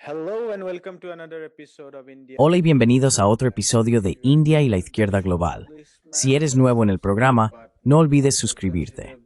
Hello and welcome to another episode of India. Hola y bienvenidos a otro episodio de India y la Izquierda Global. Si eres nuevo en el programa, no olvides suscribirte.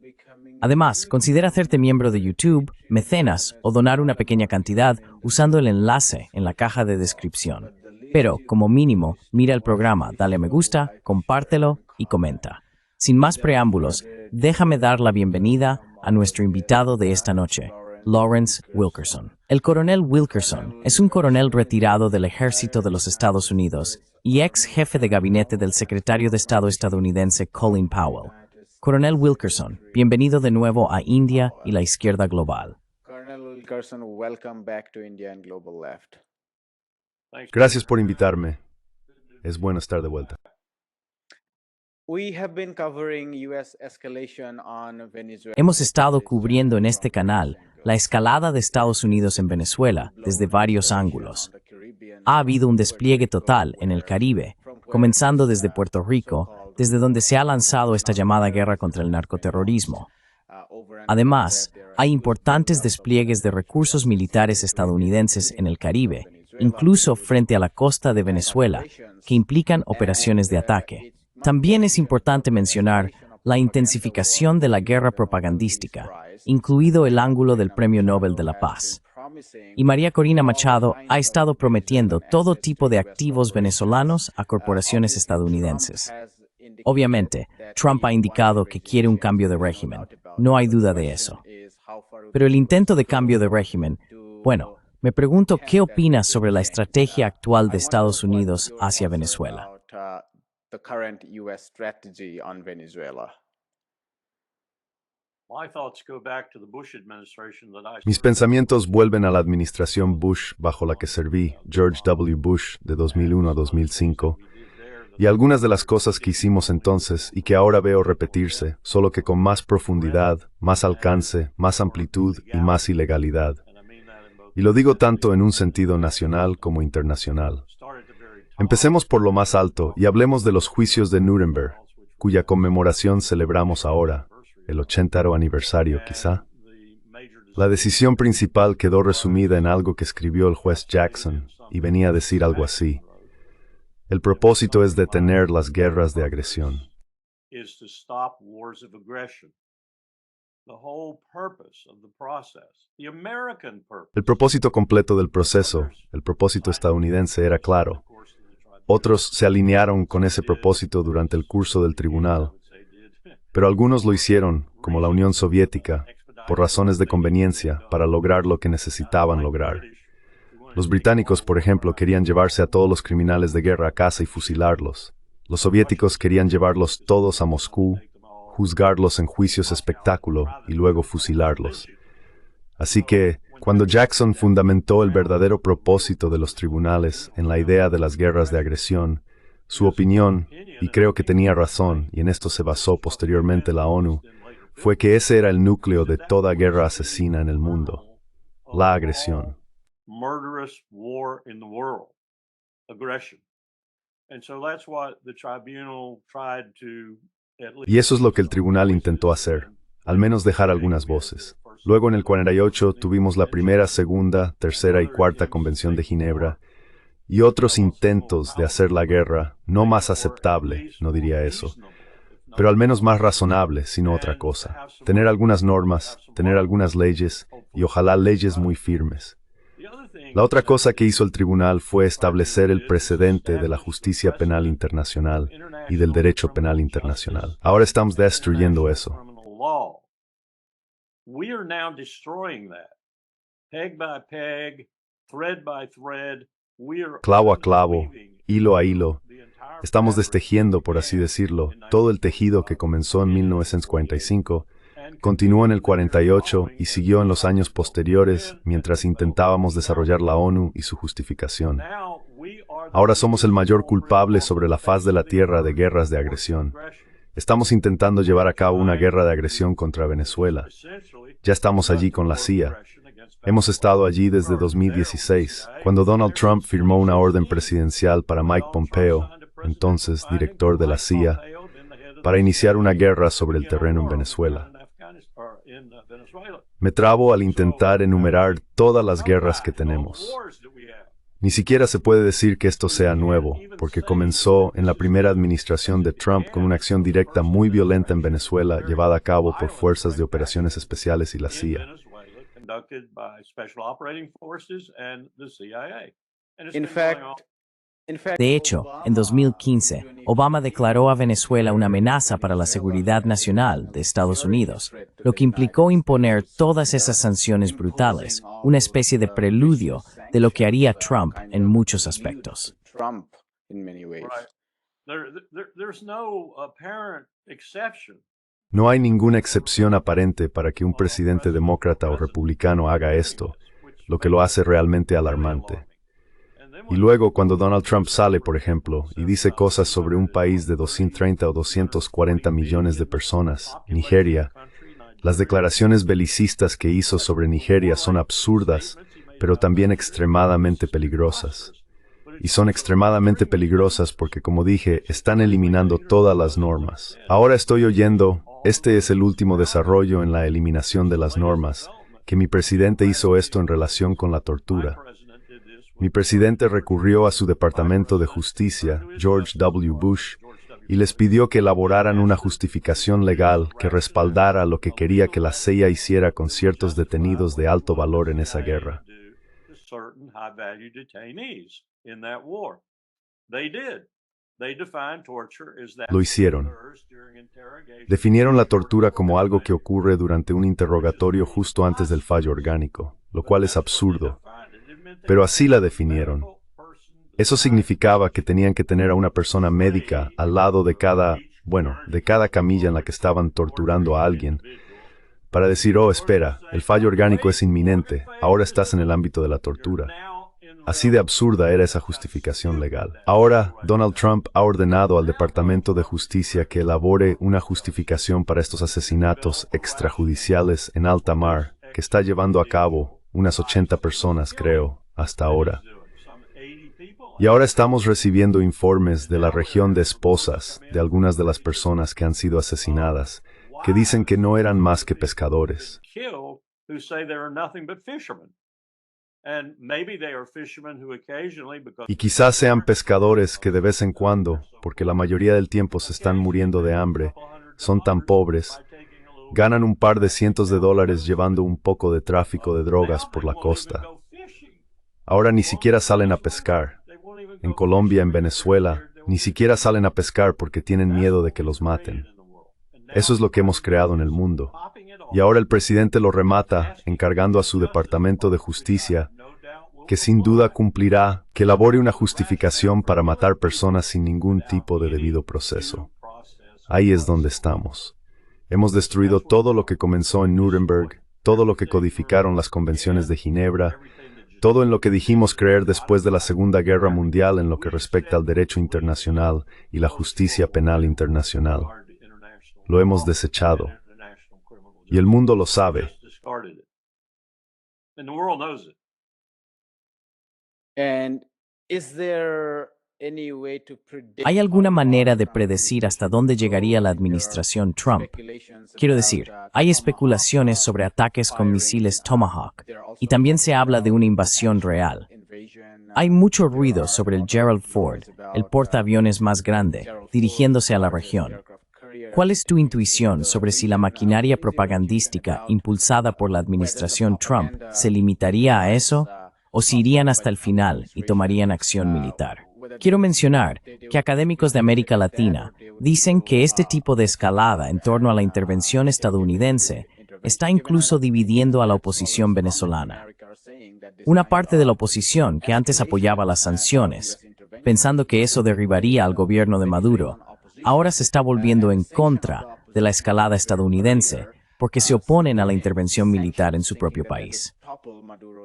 Además, considera hacerte miembro de YouTube, mecenas o donar una pequeña cantidad usando el enlace en la caja de descripción. Pero, como mínimo, mira el programa, dale me gusta, compártelo y comenta. Sin más preámbulos, déjame dar la bienvenida a nuestro invitado de esta noche, Lawrence Wilkerson. El coronel Wilkerson es un coronel retirado del ejército de los Estados Unidos y ex jefe de gabinete del secretario de Estado estadounidense Colin Powell. Coronel Wilkerson, bienvenido de nuevo a India y la Izquierda Global. Colonel Wilkerson, welcome back to India and Global Left. Gracias por invitarme. Es bueno estar de vuelta. We have been covering US escalation on Venezuela. Hemos estado cubriendo en este canal la escalada de Estados Unidos en Venezuela desde varios ángulos. Ha habido un despliegue total en el Caribe, comenzando desde Puerto Rico, desde donde se ha lanzado esta llamada guerra contra el narcoterrorismo. Además, hay importantes despliegues de recursos militares estadounidenses en el Caribe, incluso frente a la costa de Venezuela, que implican operaciones de ataque. También es importante mencionar la intensificación de la guerra propagandística, incluido el ángulo del Premio Nobel de la Paz. Y María Corina Machado ha estado prometiendo todo tipo de activos venezolanos a corporaciones estadounidenses. Obviamente, Trump ha indicado que quiere un cambio de régimen, no hay duda de eso. Pero el intento de cambio de régimen, bueno, me pregunto qué opinas sobre la estrategia actual de Estados Unidos hacia Venezuela. The current US strategy on Venezuela. Mis pensamientos vuelven a la administración Bush bajo la que serví, George W. Bush, de 2001 a 2005, y algunas de las cosas que hicimos entonces y que ahora veo repetirse, solo que con más profundidad, más alcance, más amplitud y más ilegalidad. Y lo digo tanto en un sentido nacional como internacional. Empecemos por lo más alto y hablemos de los juicios de Nuremberg, cuya conmemoración celebramos ahora, el 80º aniversario quizá. La decisión principal quedó resumida en algo que escribió el juez Jackson y venía a decir algo así. El propósito es detener las guerras de agresión. El propósito completo del proceso, el propósito estadounidense, era claro. Otros se alinearon con ese propósito durante el curso del tribunal, pero algunos lo hicieron, como la Unión Soviética, por razones de conveniencia, para lograr lo que necesitaban lograr. Los británicos, por ejemplo, querían llevarse a todos los criminales de guerra a casa y fusilarlos. Los soviéticos querían llevarlos todos a Moscú, juzgarlos en juicios espectáculo y luego fusilarlos. Así que, cuando Jackson fundamentó el verdadero propósito de los tribunales en la idea de las guerras de agresión, su opinión, y creo que tenía razón, y en esto se basó posteriormente la ONU, fue que ese era el núcleo de toda guerra asesina en el mundo, la agresión. Y eso es lo que el tribunal intentó hacer, al menos dejar algunas voces. Luego en el 48 tuvimos la primera, segunda, tercera y cuarta Convención de Ginebra y otros intentos de hacer la guerra no más aceptable, no diría eso, pero al menos más razonable, sino otra cosa. Tener algunas normas, tener algunas leyes y ojalá leyes muy firmes. La otra cosa que hizo el tribunal fue establecer el precedente de la justicia penal internacional y del derecho penal internacional. Ahora estamos destruyendo eso. We are now destroying that. Peg by peg, thread by thread, we are clavo a clavo, hilo a hilo. Estamos destejiendo, por así decirlo, todo el tejido que comenzó en 1945, continuó en el 48 y siguió en los años posteriores mientras intentábamos desarrollar la ONU y su justificación. Ahora somos el mayor culpable sobre la faz de la tierra de guerras de agresión. Estamos intentando llevar a cabo una guerra de agresión contra Venezuela. Ya estamos allí con la CIA. Hemos estado allí desde 2016, cuando Donald Trump firmó una orden presidencial para Mike Pompeo, entonces director de la CIA, para iniciar una guerra sobre el terreno en Venezuela. Me trabo al intentar enumerar todas las guerras que tenemos. Ni siquiera se puede decir que esto sea nuevo, porque comenzó en la primera administración de Trump con una acción directa muy violenta en Venezuela llevada a cabo por fuerzas de operaciones especiales y la CIA. In fact, De hecho, en 2015, Obama declaró a Venezuela una amenaza para la seguridad nacional de Estados Unidos, lo que implicó imponer todas esas sanciones brutales, una especie de preludio de lo que haría Trump en muchos aspectos. Trump in many ways. There's no apparent exception. No hay ninguna excepción aparente para que un presidente demócrata o republicano haga esto, lo que lo hace realmente alarmante. Y luego, cuando Donald Trump sale, por ejemplo, y dice cosas sobre un país de 230 o 240 millones de personas, Nigeria, las declaraciones belicistas que hizo sobre Nigeria son absurdas, pero también extremadamente peligrosas. Y son extremadamente peligrosas porque, como dije, están eliminando todas las normas. Ahora estoy oyendo, este es el último desarrollo en la eliminación de las normas, que mi presidente hizo esto en relación con la tortura. Mi presidente recurrió a su Departamento de Justicia, George W. Bush, y les pidió que elaboraran una justificación legal que respaldara lo que quería que la CIA hiciera con ciertos detenidos de alto valor en esa guerra. Lo hicieron. Definieron la tortura como algo que ocurre durante un interrogatorio justo antes del fallo orgánico, lo cual es absurdo. Pero así la definieron. Eso significaba que tenían que tener a una persona médica al lado de cada camilla en la que estaban torturando a alguien, para decir, oh, espera, el fallo orgánico es inminente, ahora estás en el ámbito de la tortura. Así de absurda era esa justificación legal. Ahora, Donald Trump ha ordenado al Departamento de Justicia que elabore una justificación para estos asesinatos extrajudiciales en alta mar, que está llevando a cabo unas 80 personas, creo, hasta ahora. Y ahora estamos recibiendo informes de la región de esposas de algunas de las personas que han sido asesinadas, que dicen que no eran más que pescadores. Y quizás sean pescadores que de vez en cuando, porque la mayoría del tiempo se están muriendo de hambre, son tan pobres, ganan un par de cientos de dólares llevando un poco de tráfico de drogas por la costa. Ahora ni siquiera salen a pescar. En Colombia, en Venezuela, ni siquiera salen a pescar porque tienen miedo de que los maten. Eso es lo que hemos creado en el mundo. Y ahora el presidente lo remata, encargando a su Departamento de Justicia, que sin duda cumplirá, que elabore una justificación para matar personas sin ningún tipo de debido proceso. Ahí es donde estamos. Hemos destruido todo lo que comenzó en Nuremberg, todo lo que codificaron las convenciones de Ginebra, todo en lo que dijimos creer después de la Segunda Guerra Mundial en lo que respecta al derecho internacional y la justicia penal internacional. Lo hemos desechado. Y el mundo lo sabe. And is there any way to predict ¿Hay alguna manera de predecir hasta dónde llegaría la administración Trump? Quiero decir, hay especulaciones sobre ataques con misiles Tomahawk, y también se habla de una invasión real. Hay mucho ruido sobre el Gerald Ford, el portaaviones más grande, dirigiéndose a la región. ¿Cuál es tu intuición sobre si la maquinaria propagandística impulsada por la administración Trump se limitaría a eso, o si irían hasta el final y tomarían acción militar? Quiero mencionar que académicos de América Latina dicen que este tipo de escalada en torno a la intervención estadounidense está incluso dividiendo a la oposición venezolana. Una parte de la oposición que antes apoyaba las sanciones, pensando que eso derribaría al gobierno de Maduro, ahora se está volviendo en contra de la escalada estadounidense porque se oponen a la intervención militar en su propio país.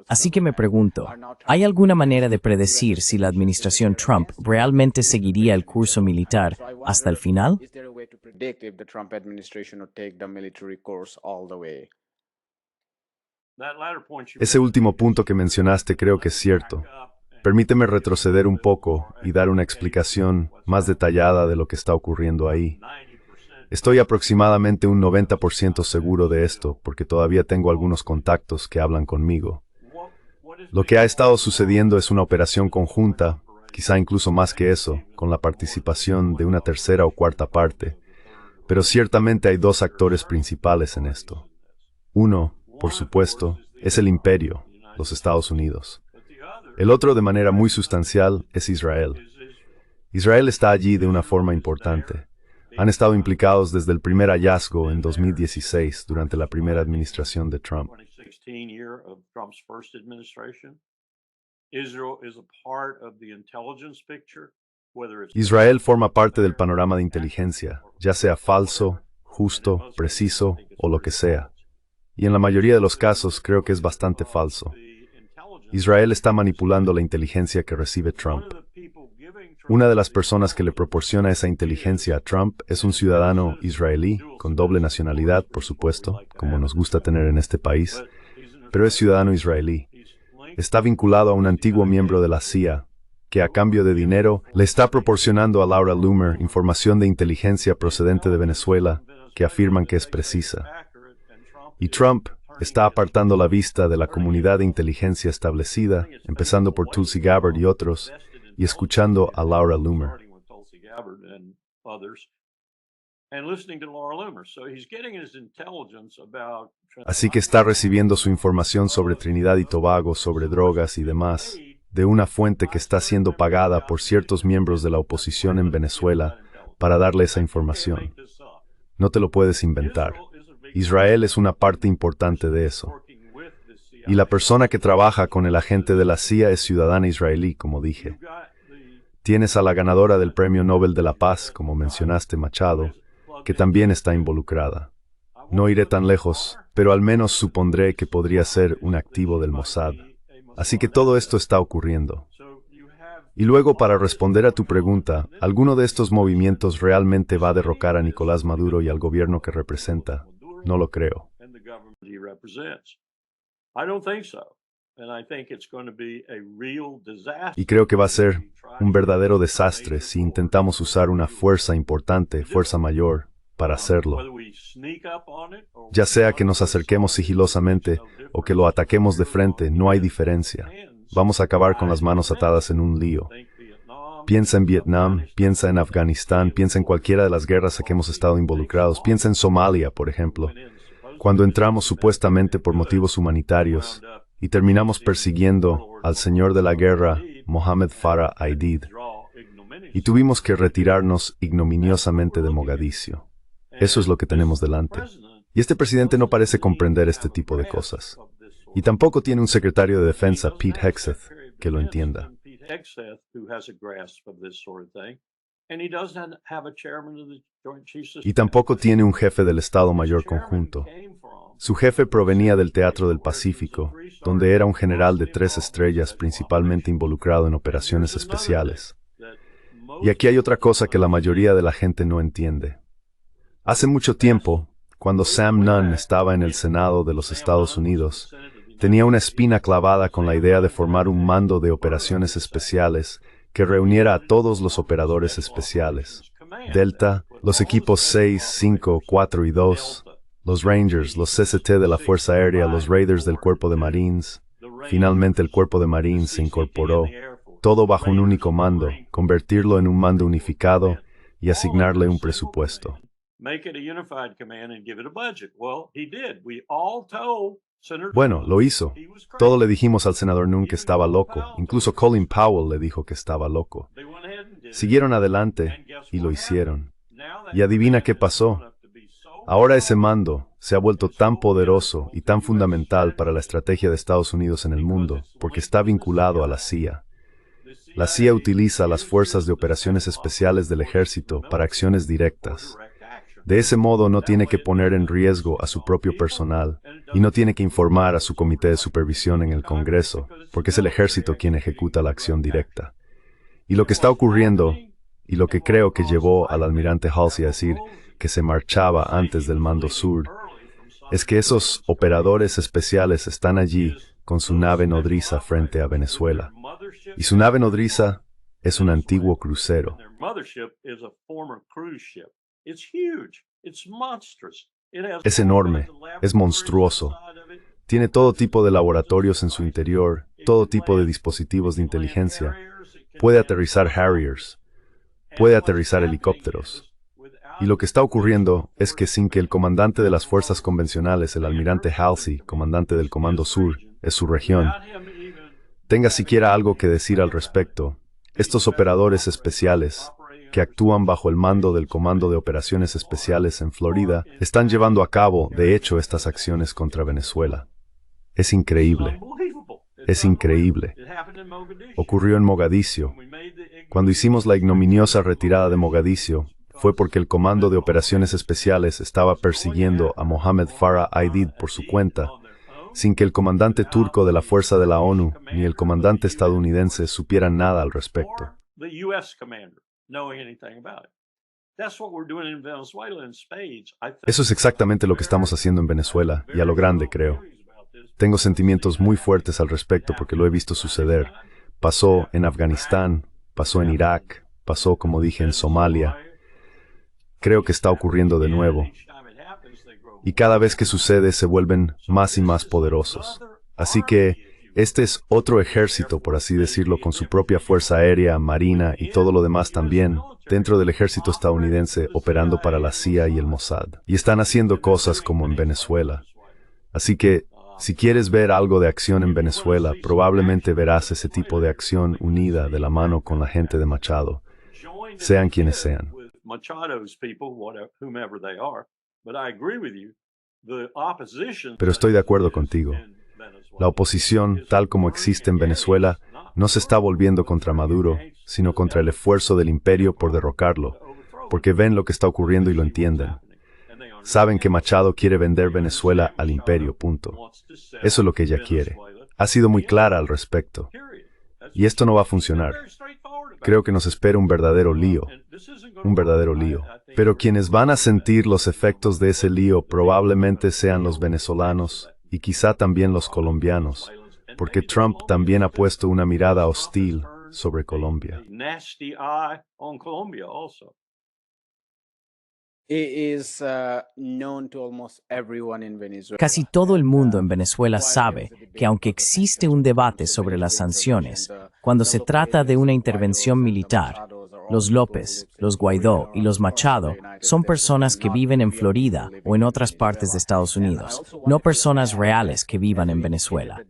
Así que me pregunto, ¿hay alguna manera de predecir si la administración Trump realmente seguiría el curso militar hasta el final? Is there a way to predict if the Trump administration would take the military course all the way? Ese último punto que mencionaste creo que es cierto. Permíteme retroceder un poco y dar una explicación más detallada de lo que está ocurriendo ahí. Estoy aproximadamente un 90% seguro de esto porque todavía tengo algunos contactos que hablan conmigo. Lo que ha estado sucediendo es una operación conjunta, quizá incluso más que eso, con la participación de una tercera o cuarta parte, pero ciertamente hay dos actores principales en esto. Uno, por supuesto, es el imperio, los Estados Unidos. El otro, de manera muy sustancial, es Israel. Israel está allí de una forma importante. Han estado implicados desde el primer hallazgo en 2016, durante la primera administración de Trump. Israel forma parte del panorama de inteligencia, ya sea falso, justo, preciso o lo que sea. Y en la mayoría de los casos creo que es bastante falso. Israel está manipulando la inteligencia que recibe Trump. Una de las personas que le proporciona esa inteligencia a Trump es un ciudadano israelí, con doble nacionalidad, por supuesto, como nos gusta tener en este país, pero es ciudadano israelí. Está vinculado a un antiguo miembro de la CIA, que a cambio de dinero le está proporcionando a Laura Loomer información de inteligencia procedente de Venezuela que afirman que es precisa. Y Trump está apartando la vista de la comunidad de inteligencia establecida, empezando por Tulsi Gabbard y otros, y escuchando a Laura Loomer. Así que está recibiendo su información sobre Trinidad y Tobago, sobre drogas y demás, de una fuente que está siendo pagada por ciertos miembros de la oposición en Venezuela para darle esa información. No te lo puedes inventar. Israel es una parte importante de eso. Y la persona que trabaja con el agente de la CIA es ciudadana israelí, como dije. Tienes a la ganadora del Premio Nobel de la Paz, como mencionaste, Machado, que también está involucrada. No iré tan lejos, pero al menos supondré que podría ser un activo del Mossad. Así que todo esto está ocurriendo. Y luego, para responder a tu pregunta, ¿alguno de estos movimientos realmente va a derrocar a Nicolás Maduro y al gobierno que representa? No lo creo. Y creo que va a ser un verdadero desastre si intentamos usar una fuerza importante, fuerza mayor, para hacerlo. Ya sea que nos acerquemos sigilosamente o que lo ataquemos de frente, no hay diferencia. Vamos a acabar con las manos atadas en un lío. Piensa en Vietnam, piensa en Afganistán, piensa en cualquiera de las guerras a que hemos estado involucrados, piensa en Somalia, por ejemplo, cuando entramos supuestamente por motivos humanitarios y terminamos persiguiendo al señor de la guerra, Mohammed Farah Aidid, y tuvimos que retirarnos ignominiosamente de Mogadiscio. Eso es lo que tenemos delante. Y este presidente no parece comprender este tipo de cosas. Y tampoco tiene un secretario de defensa, Pete Hegseth, que lo entienda. Y tampoco tiene un jefe del Estado Mayor Conjunto. Su jefe provenía del Teatro del Pacífico, donde era un general de 3 estrellas principalmente involucrado en operaciones especiales. Y aquí hay otra cosa que la mayoría de la gente no entiende. Hace mucho tiempo, cuando Sam Nunn estaba en el Senado de los Estados Unidos, tenía una espina clavada con la idea de formar un mando de operaciones especiales que reuniera a todos los operadores especiales. Delta, los equipos 6, 5, 4 y 2, los Rangers, los CCT de la Fuerza Aérea, los Raiders del Cuerpo de Marines. Finalmente el Cuerpo de Marines se incorporó, todo bajo un único mando, convertirlo en un mando unificado y asignarle un presupuesto. Bueno, lo hizo. Todo le dijimos al senador Nunn que estaba loco. Incluso Colin Powell le dijo que estaba loco. Siguieron adelante y lo hicieron. Y adivina qué pasó. Ahora ese mando se ha vuelto tan poderoso y tan fundamental para la estrategia de Estados Unidos en el mundo, porque está vinculado a la CIA. La CIA utiliza las fuerzas de operaciones especiales del ejército para acciones directas. De ese modo no tiene que poner en riesgo a su propio personal y no tiene que informar a su comité de supervisión en el Congreso, porque es el ejército quien ejecuta la acción directa. Y lo que está ocurriendo, y lo que creo que llevó al almirante Halsey a decir que se marchaba antes del Mando Sur, es que esos operadores especiales están allí con su nave nodriza frente a Venezuela. Y su nave nodriza es un antiguo crucero. It's monstrous. It has Es all enorme, kinds of es laboratories monstruoso. inside of it. Tiene todo tipo de laboratorios en su interior, todo tipo de dispositivos de inteligencia. Puede aterrizar Harriers, puede aterrizar helicópteros. Y lo que está ocurriendo es que sin que el comandante de las fuerzas convencionales, el almirante Halsey, comandante del Comando Sur, es su región, tenga siquiera algo que decir al respecto, estos operadores especiales, que actúan bajo el mando del Comando de Operaciones Especiales en Florida, están llevando a cabo, de hecho, estas acciones contra Venezuela. Es increíble. Es increíble. Ocurrió en Mogadiscio. Cuando hicimos la ignominiosa retirada de Mogadiscio, fue porque el Comando de Operaciones Especiales estaba persiguiendo a Mohammed Farah Aidid por su cuenta, sin que el comandante turco de la Fuerza de la ONU ni el comandante estadounidense supieran nada al respecto. Eso es exactamente lo que estamos haciendo en Venezuela, y a lo grande, creo. Tengo sentimientos muy fuertes al respecto porque lo he visto suceder. Pasó en Afganistán, pasó en Irak, pasó, como dije, en Somalia. Creo que está ocurriendo de nuevo. Y cada vez que sucede se vuelven más y más poderosos. Así que este es otro ejército, por así decirlo, con su propia fuerza aérea, marina y todo lo demás también, dentro del ejército estadounidense operando para la CIA y el Mossad. Y están haciendo cosas como en Venezuela. Así que, si quieres ver algo de acción en Venezuela, probablemente verás ese tipo de acción unida de la mano con la gente de Machado, sean quienes sean. Pero estoy de acuerdo contigo. La oposición, tal como existe en Venezuela, no se está volviendo contra Maduro, sino contra el esfuerzo del imperio por derrocarlo, porque ven lo que está ocurriendo y lo entienden. Saben que Machado quiere vender Venezuela al imperio, punto. Eso es lo que ella quiere. Ha sido muy clara al respecto. Y esto no va a funcionar. Creo que nos espera un verdadero lío. Un verdadero lío. Pero quienes van a sentir los efectos de ese lío probablemente sean los venezolanos y quizá también los colombianos, porque Trump también ha puesto una mirada hostil sobre Colombia. Casi todo el mundo en Venezuela sabe que aunque existe un debate sobre las sanciones, cuando se trata de una intervención militar, los López, los Guaidó y los Machado son personas que viven en Florida o en otras partes de Estados Unidos, no personas reales que vivan en Venezuela.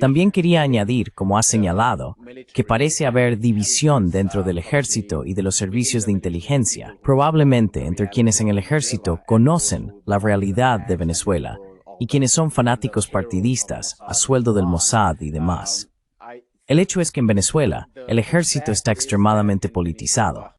También quería añadir, como has señalado, que parece haber división dentro del ejército y de los servicios de inteligencia, probablemente entre quienes en el ejército conocen la realidad de Venezuela y quienes son fanáticos partidistas a sueldo del Mossad y demás. El hecho es que en Venezuela, el ejército está extremadamente politizado.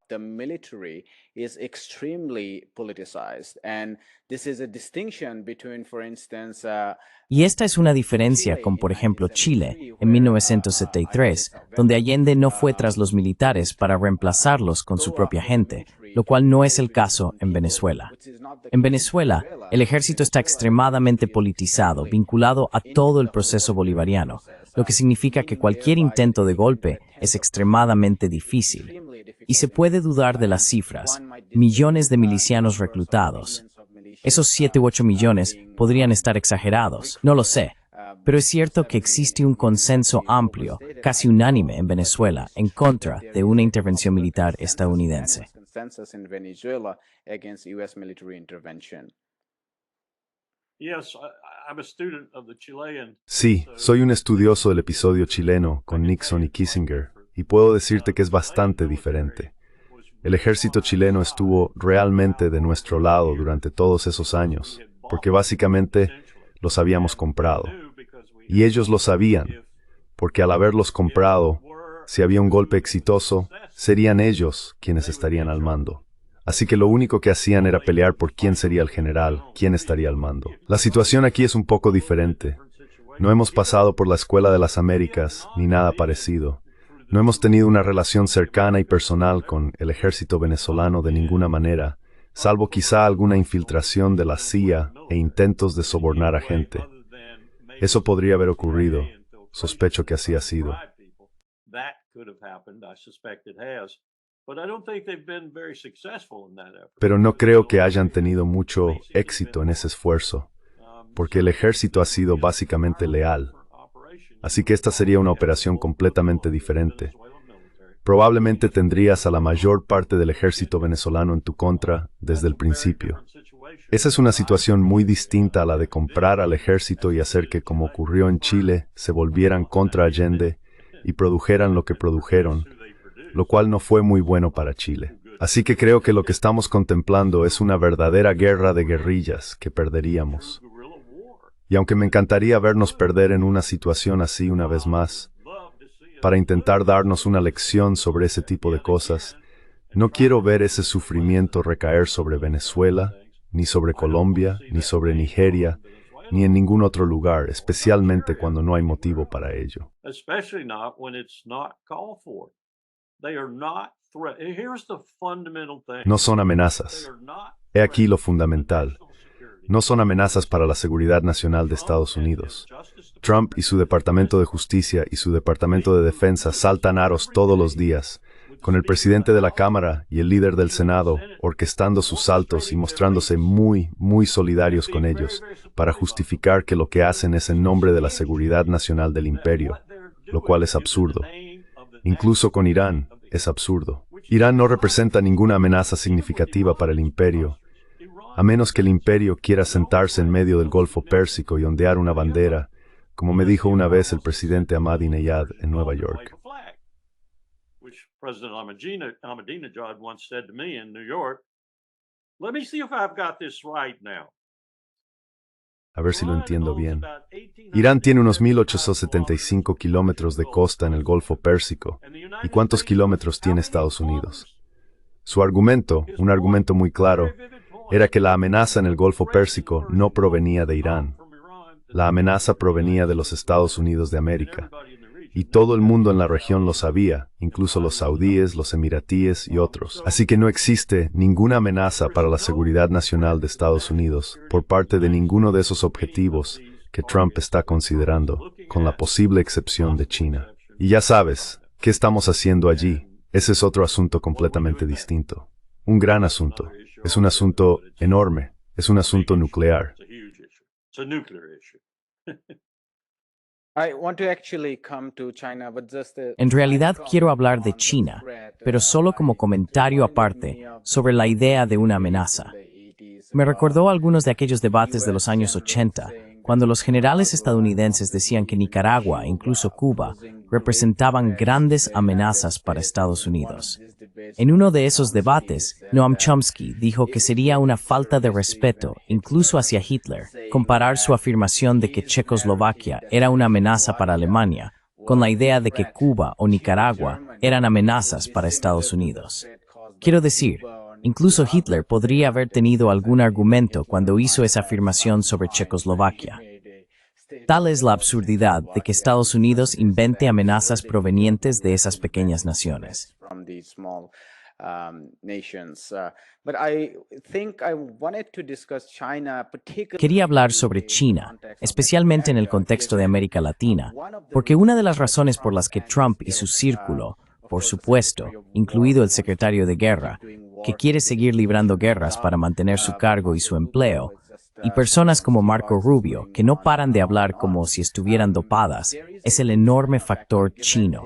Y esta es una diferencia con, por ejemplo, Chile, en 1973, donde Allende no fue tras los militares para reemplazarlos con su propia gente, lo cual no es el caso en Venezuela. En Venezuela, el ejército está extremadamente politizado, vinculado a todo el proceso bolivariano, lo que significa que cualquier intento de golpe es extremadamente difícil. Y se puede dudar de las cifras, millones de milicianos reclutados. Esos 7 u 8 millones podrían estar exagerados, no lo sé. Pero es cierto que existe un consenso amplio, casi unánime en Venezuela, en contra de una intervención militar estadounidense. Sí, soy un estudioso del episodio chileno con Nixon y Kissinger, y puedo decirte que es bastante diferente. El ejército chileno estuvo realmente de nuestro lado durante todos esos años, porque básicamente los habíamos comprado. Y ellos lo sabían, porque al haberlos comprado, si había un golpe exitoso, serían ellos quienes estarían al mando. Así que lo único que hacían era pelear por quién sería el general, quién estaría al mando. La situación aquí es un poco diferente. No hemos pasado por la Escuela de las Américas, ni nada parecido. No hemos tenido una relación cercana y personal con el ejército venezolano de ninguna manera, salvo quizá alguna infiltración de la CIA e intentos de sobornar a gente. Eso podría haber ocurrido. Sospecho que así ha sido. but I don't think they've been very successful in that effort. Pero no creo que hayan tenido mucho éxito en ese esfuerzo, porque el ejército ha sido básicamente leal. Así que esta sería una operación completamente diferente. Probablemente tendrías a la mayor parte del ejército venezolano en tu contra desde el principio. Esa es una situación muy distinta a la de comprar al ejército y hacer que, como ocurrió en Chile, se volvieran contra Allende y produjeran lo que produjeron, lo cual no fue muy bueno para Chile. Así que creo que lo que estamos contemplando es una verdadera guerra de guerrillas que perderíamos. Y aunque me encantaría vernos perder en una situación así una vez más, para intentar darnos una lección sobre ese tipo de cosas, no quiero ver ese sufrimiento recaer sobre Venezuela, ni sobre Colombia, ni sobre Nigeria, ni en ningún otro lugar, especialmente cuando no hay motivo para ello. Especially not when it's not called for. They are not here's the fundamental thing. No son They amenazas. are not He aquí lo fundamental. No son amenazas para la seguridad nacional de Estados Unidos. Trump y su Departamento de Justicia y su Departamento de Defensa saltan aros todos los días, con el presidente de la Cámara y el líder del Senado orquestando sus saltos y mostrándose muy solidarios con ellos, para justificar que lo que hacen es en nombre de la seguridad nacional del imperio, lo cual es absurdo. Incluso con Irán, es absurdo. Irán no representa ninguna amenaza significativa para el imperio, a menos que el imperio quiera sentarse en medio del Golfo Pérsico y ondear una bandera, como me dijo una vez el presidente Ahmadinejad en Nueva York. Which President Ahmadinejad once said to me in New York, let me see if I've got this right now. A ver si lo entiendo bien. Irán tiene unos 1.875 kilómetros de costa en el Golfo Pérsico. ¿Y cuántos kilómetros tiene Estados Unidos? Su argumento, un argumento muy claro, era que la amenaza en el Golfo Pérsico no provenía de Irán. La amenaza provenía de los Estados Unidos de América. Y todo el mundo en la región lo sabía, incluso los saudíes, los emiratíes y otros. Así que no existe ninguna amenaza para la seguridad nacional de Estados Unidos por parte de ninguno de esos objetivos que Trump está considerando, con la posible excepción de China. Y ya sabes, ¿qué estamos haciendo allí? Ese es otro asunto completamente distinto. Un gran asunto. Es un asunto enorme. Es un asunto nuclear. It's a nuclear issue. I want to actually come to China, but just En realidad quiero hablar de China, pero solo como comentario aparte sobre la idea de una amenaza. Me recordó algunos de aquellos debates de los años 80, cuando los generales estadounidenses decían que Nicaragua e incluso Cuba representaban grandes amenazas para Estados Unidos. En uno de esos debates, Noam Chomsky dijo que sería una falta de respeto, incluso hacia Hitler, comparar su afirmación de que Checoslovaquia era una amenaza para Alemania con la idea de que Cuba o Nicaragua eran amenazas para Estados Unidos. Quiero decir, incluso Hitler podría haber tenido algún argumento cuando hizo esa afirmación sobre Checoslovaquia. Tal es la absurdidad de que Estados Unidos invente amenazas provenientes de esas pequeñas naciones. from these small nations. But I think I wanted to discuss China, particularly Quería hablar sobre China, especialmente en el contexto de América Latina, porque una de las razones por las que Trump y su círculo, por supuesto, incluido el secretario de Guerra, que quiere seguir librando guerras para mantener su cargo y su empleo, y personas como Marco Rubio, que no paran de hablar como si estuvieran dopadas, es el enorme factor chino.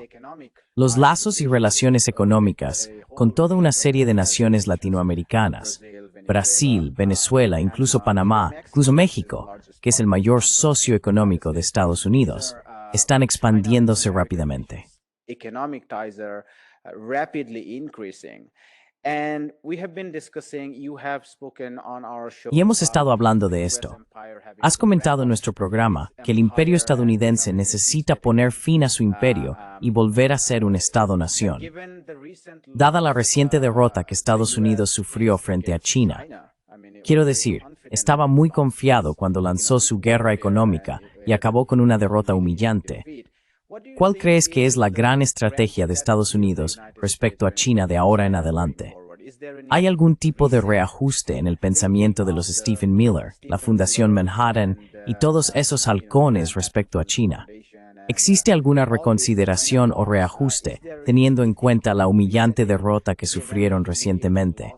Los lazos y relaciones económicas con toda una serie de naciones latinoamericanas, Brasil, Venezuela, incluso Panamá, incluso México, que es el mayor socio económico de Estados Unidos, están expandiéndose rápidamente. economic ties are rapidly increasing. And we have been discussing, you have spoken on our show. Y hemos estado hablando de esto. Has comentado en nuestro programa que el imperio estadounidense necesita poner fin a su imperio y volver a ser un Estado-nación. Dada la reciente derrota que Estados Unidos sufrió frente a China, quiero decir, estaba muy confiado cuando lanzó su guerra económica y acabó con una derrota humillante. ¿Cuál crees que es la gran estrategia de Estados Unidos respecto a China de ahora en adelante? ¿Hay algún tipo de reajuste en el pensamiento de los Stephen Miller, la Fundación Manhattan y todos esos halcones respecto a China? ¿Existe alguna reconsideración o reajuste, teniendo en cuenta la humillante derrota que sufrieron recientemente?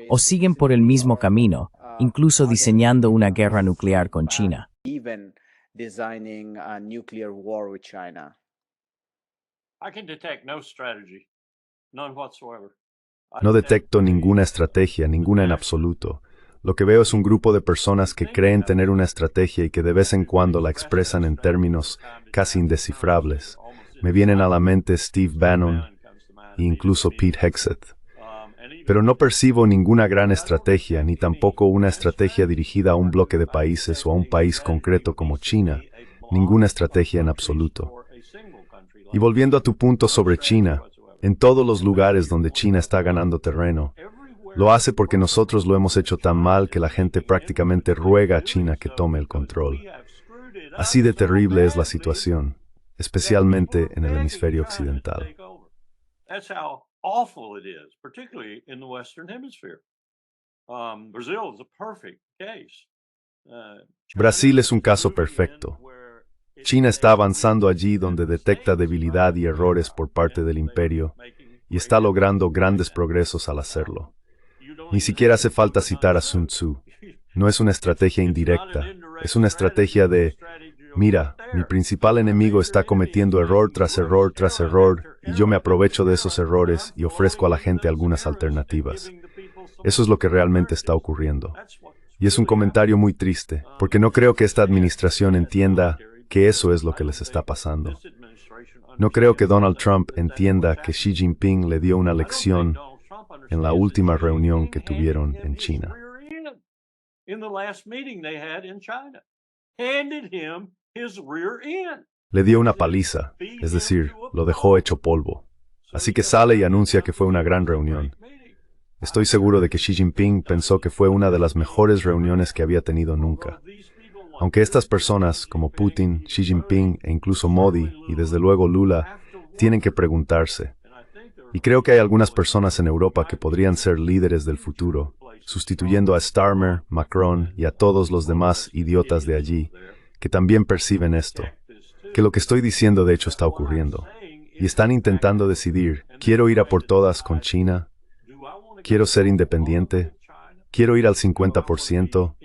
¿O siguen por el mismo camino, incluso diseñando una guerra nuclear con China? Even designing a nuclear war with China? I can detect no strategy, none whatsoever. No detecto ninguna estrategia, ninguna en absoluto. Lo que veo es un grupo de personas que creen tener una estrategia y que de vez en cuando la expresan en términos casi indescifrables. Me vienen a la mente Steve Bannon e incluso Pete Hegseth. Pero no percibo ninguna gran estrategia, ni tampoco una estrategia dirigida a un bloque de países o a un país concreto como China. Ninguna estrategia en absoluto. Y volviendo a tu punto sobre China, en todos los lugares donde China está ganando terreno, lo hace porque nosotros lo hemos hecho tan mal que la gente prácticamente ruega a China que tome el control. Así de terrible es la situación, especialmente en el hemisferio occidental. That's how awful it is, particularly in the Western Hemisphere. Brazil is a perfect case. Brasil es un caso perfecto. China está avanzando allí donde detecta debilidad y errores por parte del imperio y está logrando grandes progresos al hacerlo. Ni siquiera hace falta citar a Sun Tzu. No es una estrategia indirecta, es una estrategia de, mira, mi principal enemigo está cometiendo error tras error tras error y yo me aprovecho de esos errores y ofrezco a la gente algunas alternativas. Eso es lo que realmente está ocurriendo. Y es un comentario muy triste, porque no creo que esta administración entienda que eso es lo que les está pasando. No creo que Donald Trump entienda que Xi Jinping le dio una lección en la última reunión que tuvieron en China. Le dio una paliza, es decir, lo dejó hecho polvo. Así que sale y anuncia que fue una gran reunión. Estoy seguro de que Xi Jinping pensó que fue una de las mejores reuniones que había tenido nunca. Aunque estas personas, como Putin, Xi Jinping e incluso Modi, y desde luego Lula, tienen que preguntarse. Y creo que hay algunas personas en Europa que podrían ser líderes del futuro, sustituyendo a Starmer, Macron y a todos los demás idiotas de allí, que también perciben esto, que lo que estoy diciendo de hecho está ocurriendo. Y están intentando decidir, ¿quiero ir a por todas con China? ¿Quiero ser independiente? ¿Quiero ir al 50%?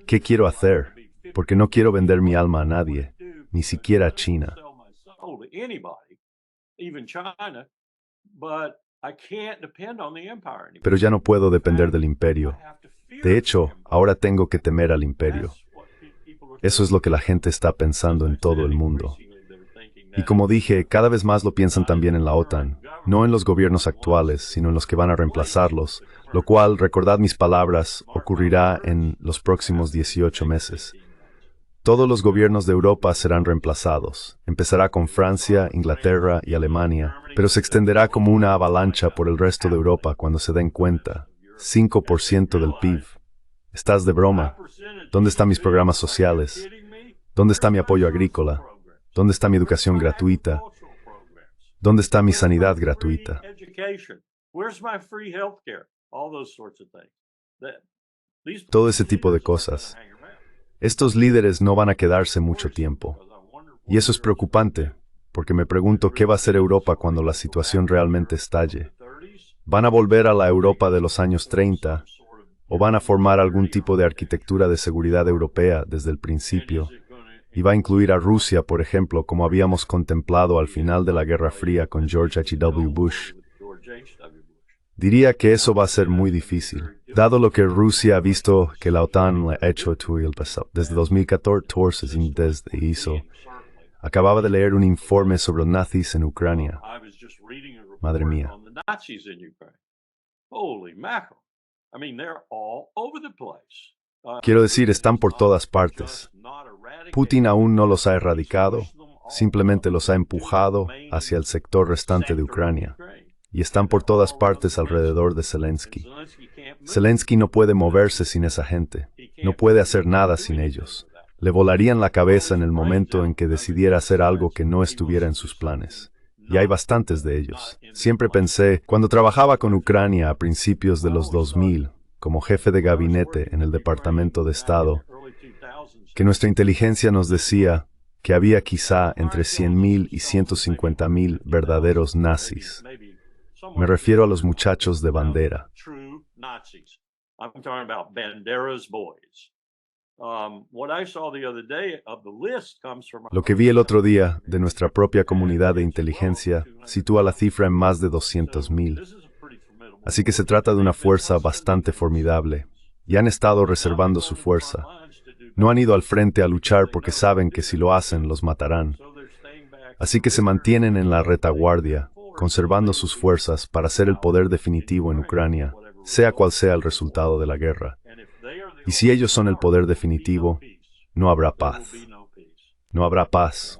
¿Qué quiero hacer? Porque no quiero vender mi alma a nadie, ni siquiera a China. Pero ya no puedo depender del imperio. De hecho, ahora tengo que temer al imperio. Eso es lo que la gente está pensando en todo el mundo. Y como dije, cada vez más lo piensan también en la OTAN, no en los gobiernos actuales, sino en los que van a reemplazarlos, lo cual, recordad mis palabras, ocurrirá en los próximos 18 meses. Todos los gobiernos de Europa serán reemplazados. Empezará con Francia, Inglaterra y Alemania, pero se extenderá como una avalancha por el resto de Europa cuando se den cuenta. 5% del PIB. ¿Estás de broma? ¿Dónde están mis programas sociales? ¿Dónde está mi apoyo agrícola? ¿Dónde está mi educación gratuita? ¿Dónde está mi sanidad gratuita? Todo ese tipo de cosas. Estos líderes no van a quedarse mucho tiempo. Y eso es preocupante, porque me pregunto qué va a hacer Europa cuando la situación realmente estalle. ¿Van a volver a la Europa de los años 30? ¿O van a formar algún tipo de arquitectura de seguridad europea desde el principio? Y va a incluir a Rusia, por ejemplo, como habíamos contemplado al final de la Guerra Fría con George H.W. Bush. Diría que eso va a ser muy difícil, dado lo que Rusia ha visto que la OTAN le ha hecho desde 2014 desde hizo. Acababa de leer un informe sobre los nazis en Ucrania. Madre mía. Quiero decir, están por todas partes. Putin aún no los ha erradicado, simplemente los ha empujado hacia el sector restante de Ucrania. Y están por todas partes alrededor de Zelensky. Zelensky no puede moverse sin esa gente, no puede hacer nada sin ellos. Le volarían la cabeza en el momento en que decidiera hacer algo que no estuviera en sus planes. Y hay bastantes de ellos. Siempre pensé, cuando trabajaba con Ucrania a principios de los 2000, como jefe de gabinete en el Departamento de Estado, que nuestra inteligencia nos decía, que había quizá entre 100,000 y 150,000 verdaderos nazis. Me refiero a los muchachos de bandera. I'm talking about Bandera's boys. What I saw the other day of the list comes from... Lo que vi el otro día de nuestra propia comunidad de inteligencia sitúa la cifra en más de 200,000. Así que se trata de una fuerza bastante formidable, y han estado reservando su fuerza. No han ido al frente a luchar porque saben que si lo hacen los matarán. Así que se mantienen en la retaguardia, conservando sus fuerzas para ser el poder definitivo en Ucrania, sea cual sea el resultado de la guerra. Y si ellos son el poder definitivo, no habrá paz. No habrá paz.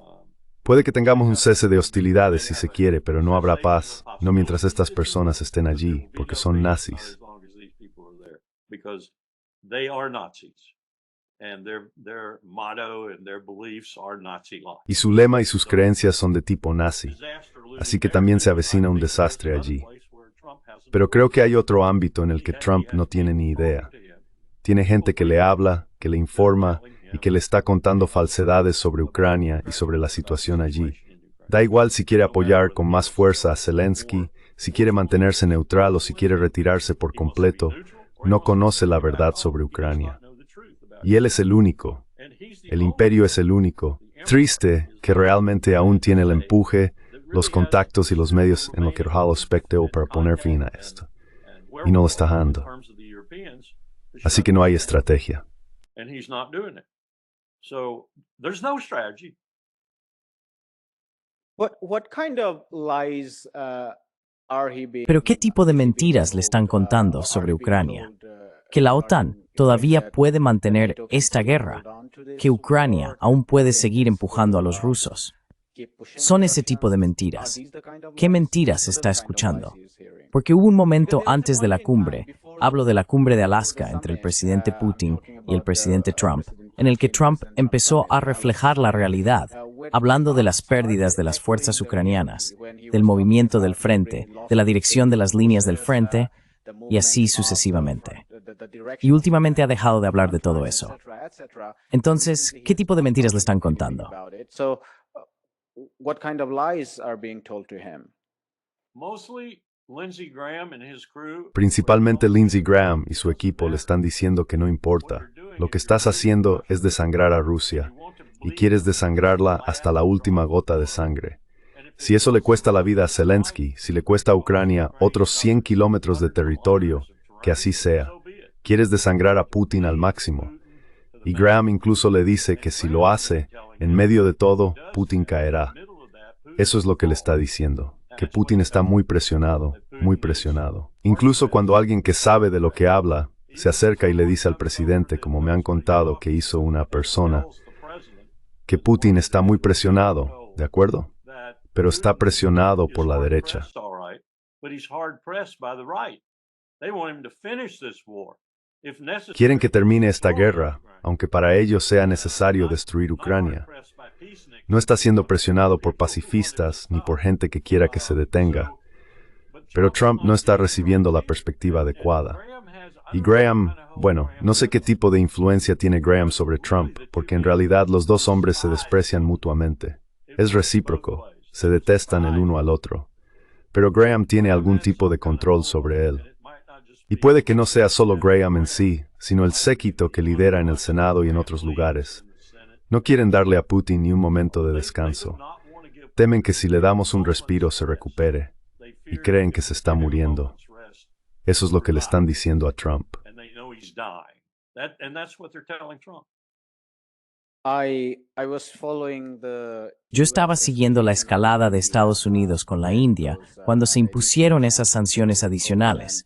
Puede que tengamos un cese de hostilidades si se quiere, pero no habrá paz, no mientras estas personas estén allí, porque son nazis. Y su lema y sus creencias son de tipo nazi, así que también se avecina un desastre allí. Pero creo que hay otro ámbito en el que Trump no tiene ni idea. Tiene gente que le habla, que le informa y que le está contando falsedades sobre Ucrania y sobre la situación allí. Da igual si quiere apoyar con más fuerza a Zelensky, si quiere mantenerse neutral o si quiere retirarse por completo, no conoce la verdad sobre Ucrania. Y él es el único. El imperio es el único. Triste que realmente aún tiene el empuje, los contactos y los medios en lo que Halo Specteo para poner fin a esto. Y no lo está dando. Así que no hay estrategia. What kind of lies are he being... Pero ¿qué tipo de mentiras le están contando sobre Ucrania? Que la OTAN todavía puede mantener esta guerra, que Ucrania aún puede seguir empujando a los rusos. Son ese tipo de mentiras. ¿Qué mentiras está escuchando? Porque hubo un momento antes de la cumbre, hablo de la cumbre de Alaska entre el presidente Putin y el presidente Trump, en el que Trump empezó a reflejar la realidad, hablando de las pérdidas de las fuerzas ucranianas, del movimiento del frente, de la dirección de las líneas del frente, y así sucesivamente. Y últimamente ha dejado de hablar de todo eso. Entonces, ¿qué tipo de mentiras le están contando? What kind of lies are being told to him? Principalmente Lindsey Graham y su equipo le están diciendo que no importa. Lo que estás haciendo es desangrar a Rusia, y quieres desangrarla hasta la última gota de sangre. Si eso le cuesta la vida a Zelensky, si le cuesta a Ucrania otros 100 kilómetros de territorio, que así sea. Quieres desangrar a Putin al máximo. Y Graham incluso le dice que si lo hace, en medio de todo, Putin caerá. Eso es lo que le está diciendo, que Putin está muy presionado, muy presionado. Incluso cuando alguien que sabe de lo que habla, se acerca y le dice al presidente, como me han contado que hizo una persona, que Putin está muy presionado, ¿de acuerdo? Pero está presionado por la derecha. Quieren que termine esta guerra, aunque para ellos sea necesario destruir Ucrania. No está siendo presionado por pacifistas ni por gente que quiera que se detenga. Pero Trump no está recibiendo la perspectiva adecuada. Y Graham, bueno, no sé qué tipo de influencia tiene Graham sobre Trump, porque en realidad los dos hombres se desprecian mutuamente. Es recíproco, se detestan el uno al otro. Pero Graham tiene algún tipo de control sobre él. Y puede que no sea solo Graham en sí, sino el séquito que lidera en el Senado y en otros lugares. No quieren darle a Putin ni un momento de descanso. Temen que si le damos un respiro se recupere, y creen que se está muriendo. Eso es lo que le están diciendo a Trump. Yo estaba siguiendo la escalada de Estados Unidos con la India cuando se impusieron esas sanciones adicionales.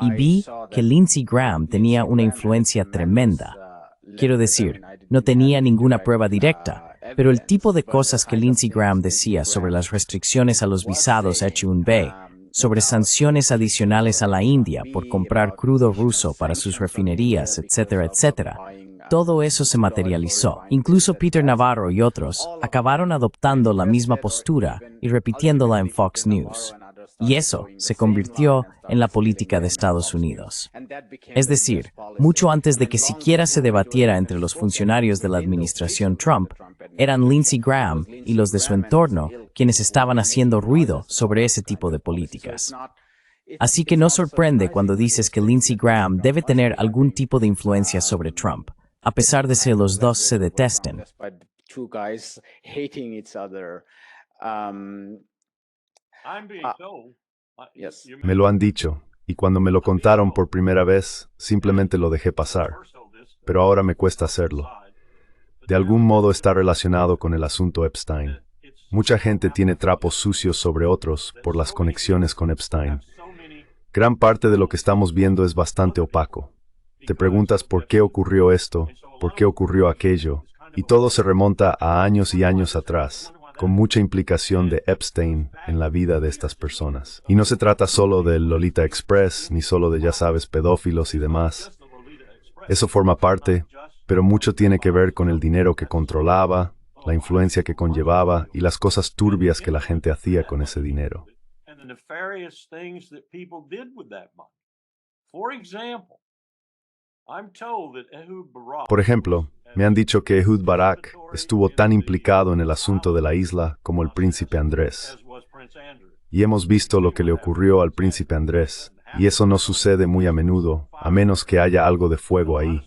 Y vi que Lindsey Graham tenía una influencia tremenda. Quiero decir, no tenía ninguna prueba directa, pero el tipo de cosas que Lindsey Graham decía sobre las restricciones a los visados H-1B, sobre sanciones adicionales a la India por comprar crudo ruso para sus refinerías, etcétera, etcétera. Todo eso se materializó. Incluso Peter Navarro y otros acabaron adoptando la misma postura y repitiéndola en Fox News. Y eso se convirtió en la política de Estados Unidos. Es decir, mucho antes de que siquiera se debatiera entre los funcionarios de la administración Trump, eran Lindsey Graham y los de su entorno quienes estaban haciendo ruido sobre ese tipo de políticas. Así que no sorprende cuando dices que Lindsey Graham debe tener algún tipo de influencia sobre Trump, a pesar de que los dos se detesten. I'm being told. yes. Me lo han dicho, y cuando me lo contaron por primera vez, simplemente lo dejé pasar. Pero ahora me cuesta hacerlo. De algún modo está relacionado con el asunto Epstein. Mucha gente tiene trapos sucios sobre otros por las conexiones con Epstein. Gran parte de lo que estamos viendo es bastante opaco. Te preguntas por qué ocurrió esto, por qué ocurrió aquello, y todo se remonta a años y años atrás, con mucha implicación de Epstein en la vida de estas personas. Y no se trata solo del Lolita Express, ni solo de, ya sabes, pedófilos y demás. Eso forma parte, pero mucho tiene que ver con el dinero que controlaba, la influencia que conllevaba y las cosas turbias que la gente hacía con ese dinero. Por ejemplo, me han dicho que Ehud Barak estuvo tan implicado en el asunto de la isla como el príncipe Andrés. Y hemos visto lo que le ocurrió al príncipe Andrés, y eso no sucede muy a menudo, a menos que haya algo de fuego ahí.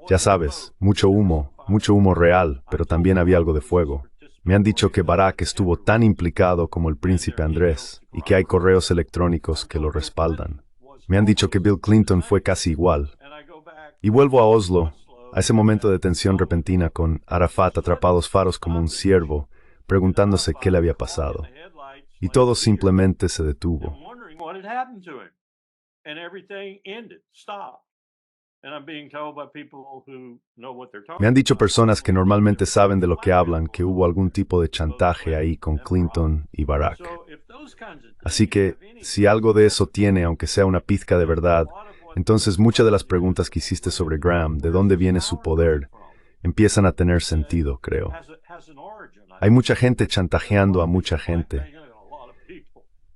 Ya sabes, mucho humo real, pero también había algo de fuego. Me han dicho que Barak estuvo tan implicado como el príncipe Andrés, y que hay correos electrónicos que lo respaldan. Me han dicho que Bill Clinton fue casi igual. Y vuelvo a Oslo, a ese momento de tensión repentina con Arafat atrapados faros como un ciervo, preguntándose qué le había pasado. Y todo simplemente se detuvo. Me han dicho personas que normalmente saben de lo que hablan que hubo algún tipo de chantaje ahí con Clinton y Barack. Así que, si algo de eso tiene, aunque sea una pizca de verdad, entonces muchas de las preguntas que hiciste sobre Graham, de dónde viene su poder, empiezan a tener sentido, creo. Hay mucha gente chantajeando a mucha gente.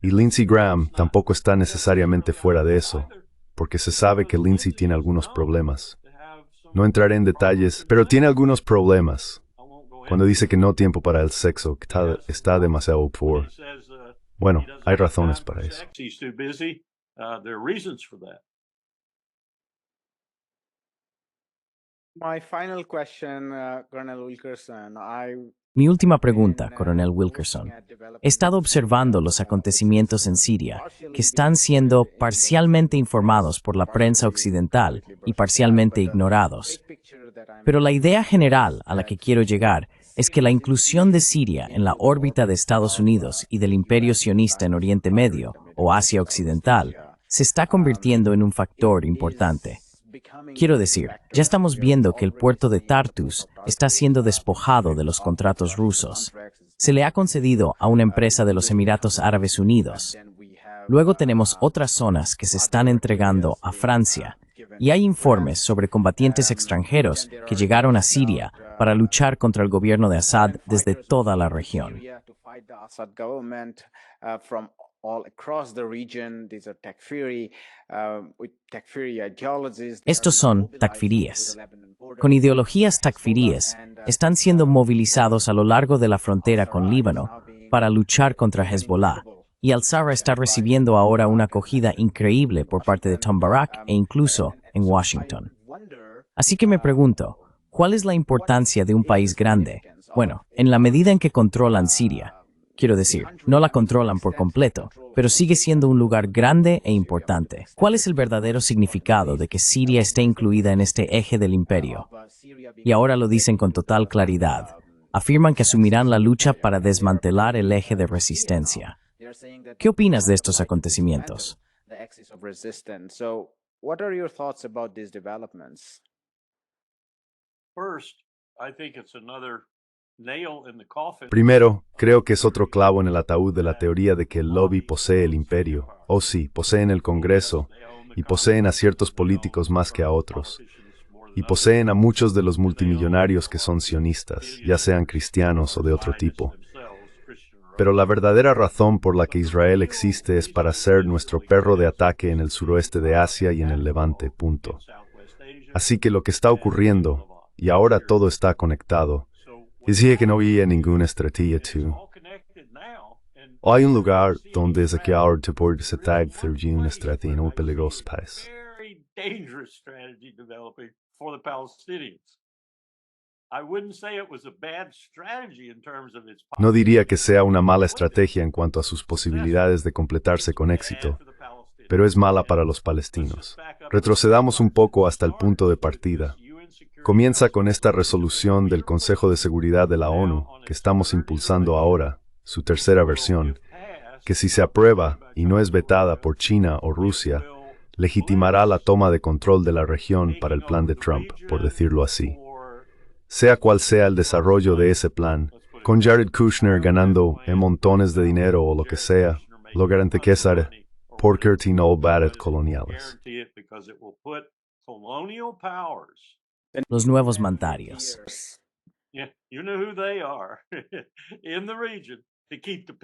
Y Lindsey Graham tampoco está necesariamente fuera de eso, porque se sabe que Lindsey tiene algunos problemas. No entraré en detalles, pero tiene algunos problemas. Cuando dice que no tiempo para el sexo, que está demasiado poor. Bueno, hay razones para eso. My final question, Colonel Wilkerson. Mi última pregunta, Coronel Wilkerson. He estado observando los acontecimientos en Siria, que están siendo parcialmente informados por la prensa occidental y parcialmente ignorados. Pero la idea general a la que quiero llegar es que la inclusión de Siria en la órbita de Estados Unidos y del Imperio sionista en Oriente Medio o Asia Occidental se está convirtiendo en un factor importante. Quiero decir, ya estamos viendo que el puerto de Tartus está siendo despojado de los contratos rusos. Se le ha concedido a una empresa de los Emiratos Árabes Unidos. Luego tenemos otras zonas que se están entregando a Francia. Y hay informes sobre combatientes extranjeros que llegaron a Siria para luchar contra el gobierno de Assad desde toda la región. Estos son takfiríes. Con ideologías takfiríes, están siendo movilizados a lo largo de la frontera con Líbano para luchar contra Hezbollah. Y al-Sara está recibiendo ahora una acogida increíble por parte de Tom Barak e incluso en Washington. Así que me pregunto, ¿cuál es la importancia de un país grande? Bueno, en la medida en que controlan Siria. Quiero decir, no la controlan por completo, pero sigue siendo un lugar grande e importante. ¿Cuál es el verdadero significado de que Siria esté incluida en este eje del imperio? Y ahora lo dicen con total claridad. Afirman que asumirán la lucha para desmantelar el eje de resistencia. ¿Qué opinas de estos acontecimientos? Primero, creo que es otro clavo en el ataúd de la teoría de que el lobby posee el imperio. Oh sí, poseen el Congreso, y poseen a ciertos políticos más que a otros. Y poseen a muchos de los multimillonarios que son sionistas, ya sean cristianos o de otro tipo. Pero la verdadera razón por la que Israel existe es para ser nuestro perro de ataque en el suroeste de Asia y en el Levante, punto. Así que lo que está ocurriendo, y ahora todo está conectado, decía que no había ninguna estrategia tú. Hay un lugar donde es que ahora te puedes atar de una estrategia muy peligrosa país. Very dangerous strategy developing for the Palestinians. I wouldn't say it was a bad strategy in terms of its No diría que sea una mala estrategia en cuanto a sus posibilidades de completarse con éxito, pero es mala para los palestinos. Retrocedamos un poco hasta el punto de partida. Comienza con esta resolución del Consejo de Seguridad de la ONU que estamos impulsando ahora, su tercera versión, que si se aprueba y no es vetada por China o Rusia, legitimará la toma de control de la región para el plan de Trump, por decirlo así. Sea cual sea el desarrollo de ese plan, con Jared Kushner ganando en montones de dinero o lo que sea, lo garantizará porque no Barrett coloniales. Los nuevos mandatarios.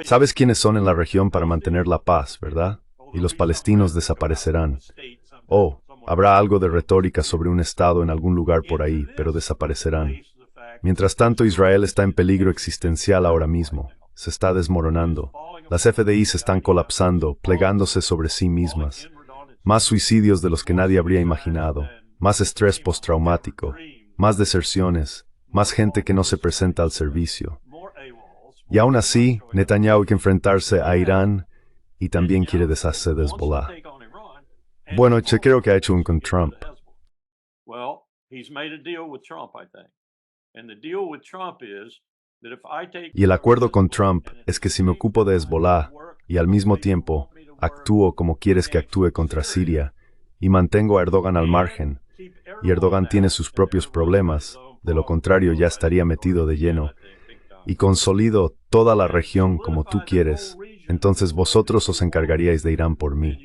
Sabes quiénes son en la región para mantener la paz, ¿verdad? Y los palestinos desaparecerán. Oh, habrá algo de retórica sobre un estado en algún lugar por ahí, pero desaparecerán. Mientras tanto, Israel está en peligro existencial ahora mismo. Se está desmoronando. Las FDIs están colapsando, plegándose sobre sí mismas. Más suicidios de los que nadie habría imaginado. Más estrés postraumático. Más deserciones. Más gente que no se presenta al servicio. Y aún así, Netanyahu hay que enfrentarse a Irán y también quiere deshacerse de Hezbollah. Bueno, creo que ha hecho un con Trump. Y el acuerdo con Trump es que si me ocupo de Hezbollah y al mismo tiempo actúo como quieres que actúe contra Siria y mantengo a Erdogan al margen, y Erdogan tiene sus propios problemas, de lo contrario ya estaría metido de lleno, y consolido toda la región como tú quieres, entonces vosotros os encargaríais de Irán por mí.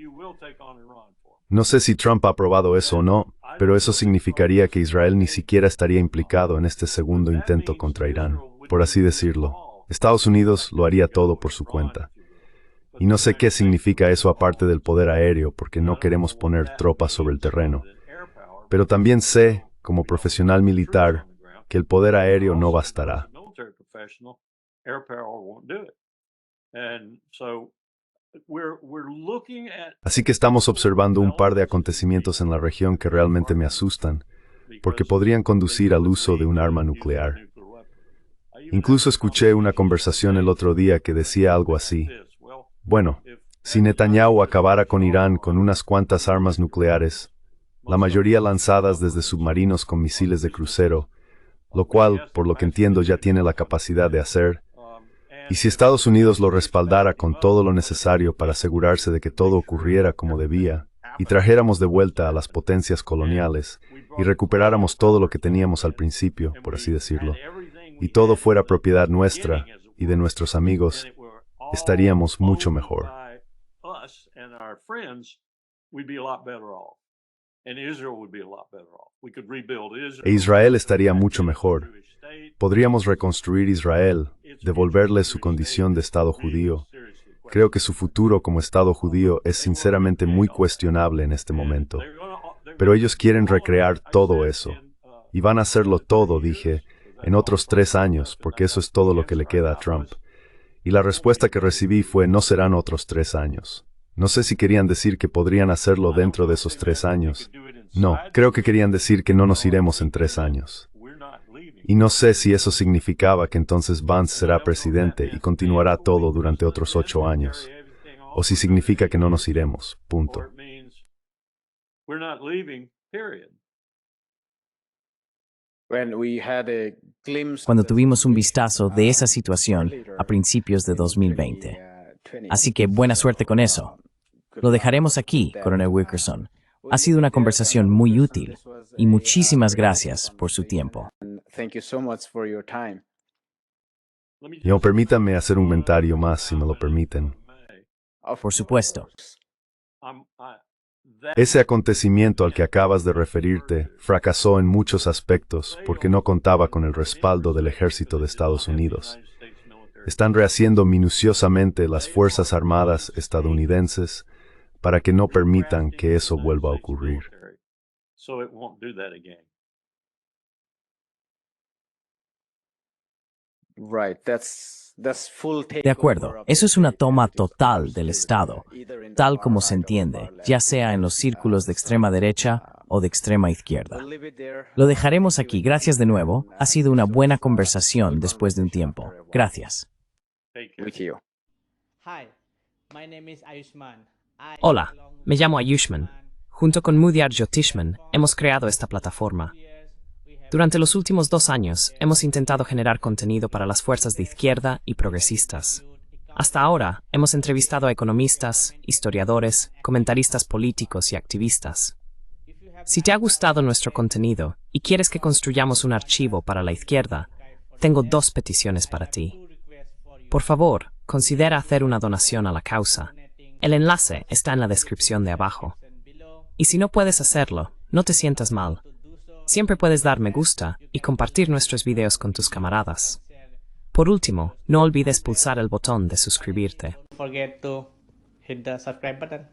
No sé si Trump ha aprobado eso o no, pero eso significaría que Israel ni siquiera estaría implicado en este segundo intento contra Irán, por así decirlo. Estados Unidos lo haría todo por su cuenta. Y no sé qué significa eso aparte del poder aéreo, porque no queremos poner tropas sobre el terreno. Pero también sé, como profesional militar, que el poder aéreo no bastará. Así que estamos observando un par de acontecimientos en la región que realmente me asustan, porque podrían conducir al uso de un arma nuclear. Incluso escuché una conversación el otro día que decía algo así. Bueno, si Netanyahu acabara con Irán con unas cuantas armas nucleares, la mayoría lanzadas desde submarinos con misiles de crucero, lo cual, por lo que entiendo, ya tiene la capacidad de hacer, y si Estados Unidos lo respaldara con todo lo necesario para asegurarse de que todo ocurriera como debía, y trajéramos de vuelta a las potencias coloniales, y recuperáramos todo lo que teníamos al principio, por así decirlo, y todo fuera propiedad nuestra y de nuestros amigos, estaríamos mucho mejor. E Israel estaría mucho mejor. Podríamos reconstruir Israel, devolverle su condición de Estado judío. Creo que su futuro como Estado judío es sinceramente muy cuestionable en este momento. Pero ellos quieren recrear todo eso. Y van a hacerlo todo, dije, en otros 3 años, porque eso es todo lo que le queda a Trump. Y la respuesta que recibí fue: no serán otros 3 años. No sé si querían decir que podrían hacerlo dentro de esos 3 años. No, creo que querían decir que no nos iremos en 3 años. Y no sé si eso significaba que entonces Vance será presidente y continuará todo durante otros 8 años. O si significa que no nos iremos, punto. Cuando tuvimos un vistazo de esa situación a principios de 2020. Así que buena suerte con eso. Lo dejaremos aquí, Coronel Wilkerson. Ha sido una conversación muy útil y muchísimas gracias por su tiempo. Y permítanme hacer un comentario más, si me lo permiten. Por supuesto. Ese acontecimiento al que acabas de referirte fracasó en muchos aspectos porque no contaba con el respaldo del ejército de Estados Unidos. Están rehaciendo minuciosamente las Fuerzas Armadas estadounidenses para que no permitan que eso vuelva a ocurrir. So it won't do that again. Right, that's full De acuerdo, eso es una toma total del Estado, tal como se entiende, ya sea en los círculos de extrema derecha o de extrema izquierda. Lo dejaremos aquí. Gracias de nuevo. Ha sido una buena conversación después de un tiempo. Gracias. Take care. with you. Hi, my name is Ayushman. Hola, me llamo Ayushman. Junto con Mudyar Jyotishman hemos creado esta plataforma. Durante los últimos 2 años hemos intentado generar contenido para las fuerzas de izquierda y progresistas. Hasta ahora hemos entrevistado a economistas, historiadores, comentaristas políticos y activistas. Si te ha gustado nuestro contenido y quieres que construyamos un archivo para la izquierda, tengo 2 peticiones para ti. Por favor, considera hacer una donación a la causa. El enlace está en la descripción de abajo. Y si no puedes hacerlo, no te sientas mal. Siempre puedes dar me gusta y compartir nuestros videos con tus camaradas. Por último, no olvides pulsar el botón de suscribirte. Don't forget to hit the subscribe button.